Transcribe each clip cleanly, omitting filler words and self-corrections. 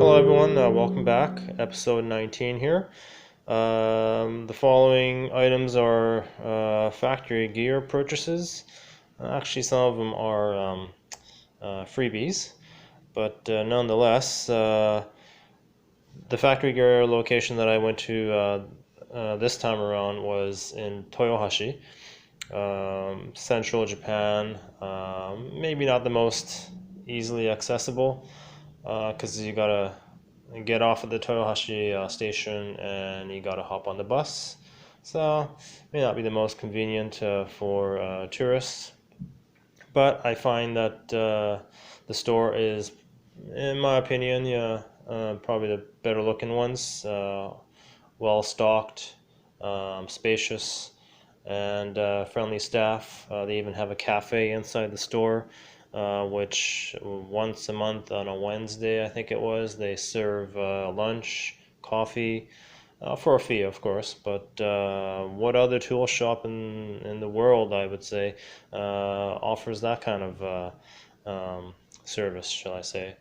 Hello everyone, welcome back. Episode 19 here. The following items are factory gear purchases. Actually, some of them are freebies, but nonetheless, the factory gear location that I went to this time around was in Toyohashi, central Japan. Maybe not the most easily accessible, because you gotta get off at the Toyohashi station and you gotta hop on the bus. So may not be the most convenient for tourists, but I find that the store is, in my opinion, probably the better looking ones. Well stocked, spacious, and friendly staff. They even have a cafe inside the store, which once a month on a Wednesday, I think it was, they serve lunch, coffee, for a fee, of course. But what other tool shop in the world, I would say, offers that kind of service, shall I say?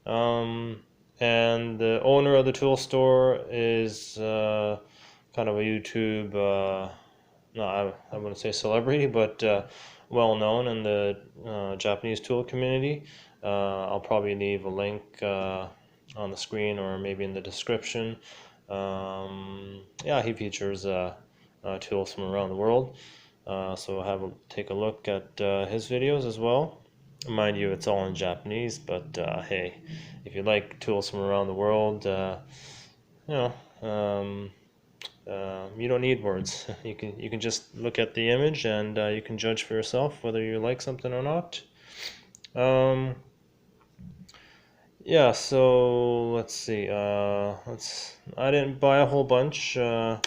And the owner of the tool store is kind of a YouTube, no, I wouldn't say celebrity, but well known in the Japanese tool community. I'll probably leave a link on the screen or maybe in the description. Yeah, he features tools from around the world, so take a look at his videos as well. Mind you, it's all in Japanese, but hey, if you like tools from around the world, you know, you don't need words. You can just look at the image and you can judge for yourself whether you like something or not. Yeah, so let's see. I didn't buy a whole bunch. I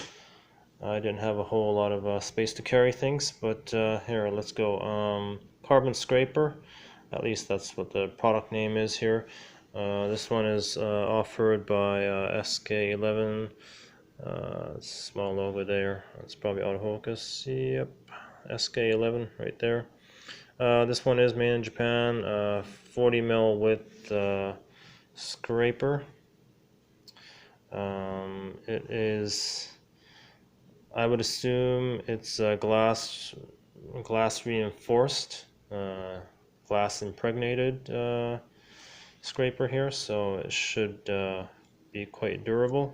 didn't have a whole lot of space to carry things, but here, let's go. Carbon scraper. At least that's what the product name is here. This one is offered by SK11. Small logo there. It's probably autofocus. Yep, SK11 right there. This one is made in Japan. 40 mil width scraper. It is, I would assume it's glass reinforced, glass impregnated scraper here, so it should be quite durable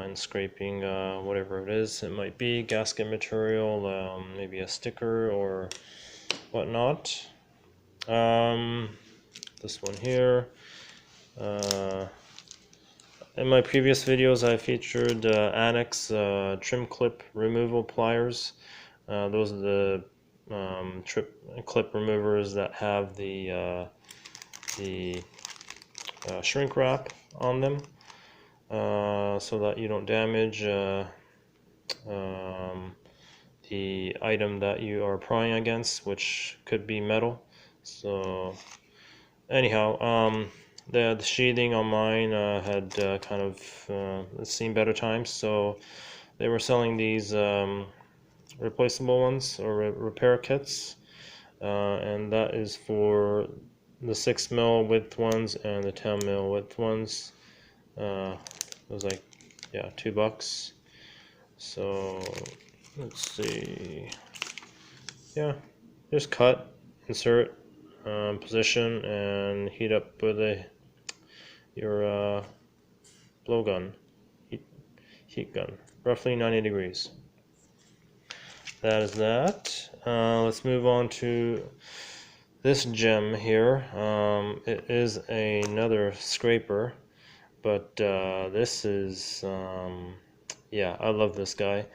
in scraping whatever it is. It might be gasket material, maybe a sticker or whatnot. This one here. In my previous videos, I featured Anex trim clip removal pliers. Those are the clip removers that have the shrink wrap on them, so that you don't damage the item that you are prying against, which could be metal. So anyhow, the sheathing on mine had kind of seen better times, so they were selling these replaceable ones or repair kits, and that is for the 6 mil width ones and the 10 mil width ones. It was like, yeah, $2. So let's see. Yeah, just cut, insert, position, and heat up with your blowgun, heat gun, roughly 90 degrees. That is that. Let's move on to this gem here. It is another scraper, but this is, yeah, I love this guy.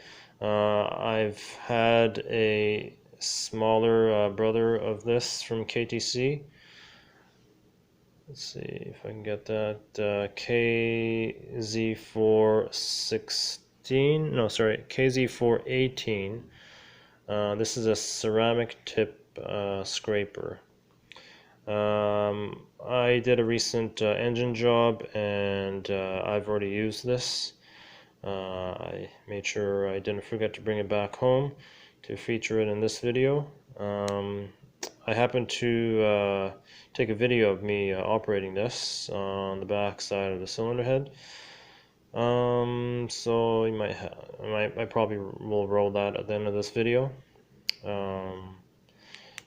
I've had a smaller brother of this from KTC. Let's see if I can get that. KZ416, no, sorry, KZ418. This is a ceramic tip scraper. I did a recent engine job, and I've already used this. I made sure I didn't forget to bring it back home to feature it in this video. I happened to take a video of me operating this on the back side of the cylinder head. So you might I probably will roll that at the end of this video.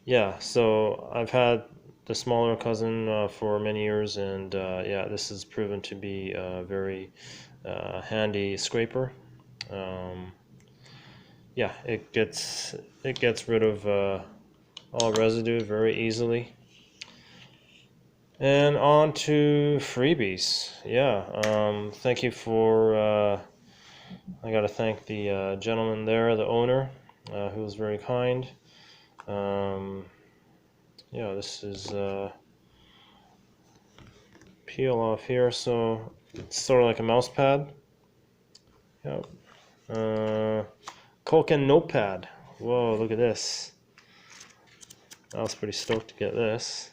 Yeah, so I've had the smaller cousin for many years, and yeah, this has proven to be a very handy scraper. Yeah, it gets rid of all residue very easily. And on to freebies. Yeah, thank you for. I got to thank the gentleman there, the owner, who was very kind. Yeah, this is peel off here, so it's sort of like a mouse pad. Yep. Culkin notepad. Whoa, look at this. I was pretty stoked to get this.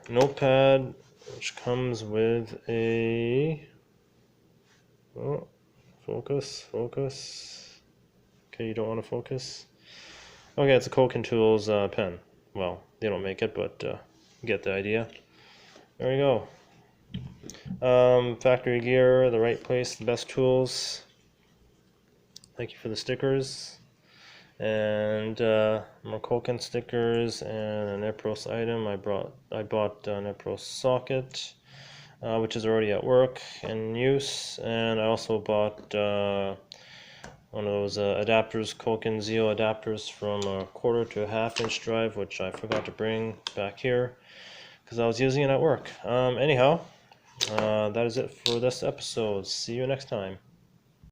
Notepad, which comes with a... Oh, focus. Okay, you don't want to focus. Okay, it's a Culkin Tools pen. Well, they don't make it, but you get the idea. There we go. Factory gear, the right place, the best tools. Thank you for the stickers. And more Culkin stickers and an Epros item. I bought an Epros socket, which is already at work in use, and I also bought one of those adapters, Culkin Zeo adapters from a 1/4 to a 1/2 inch drive, which I forgot to bring back here because I was using it at work. Anyhow, that is it for this episode. See you next time.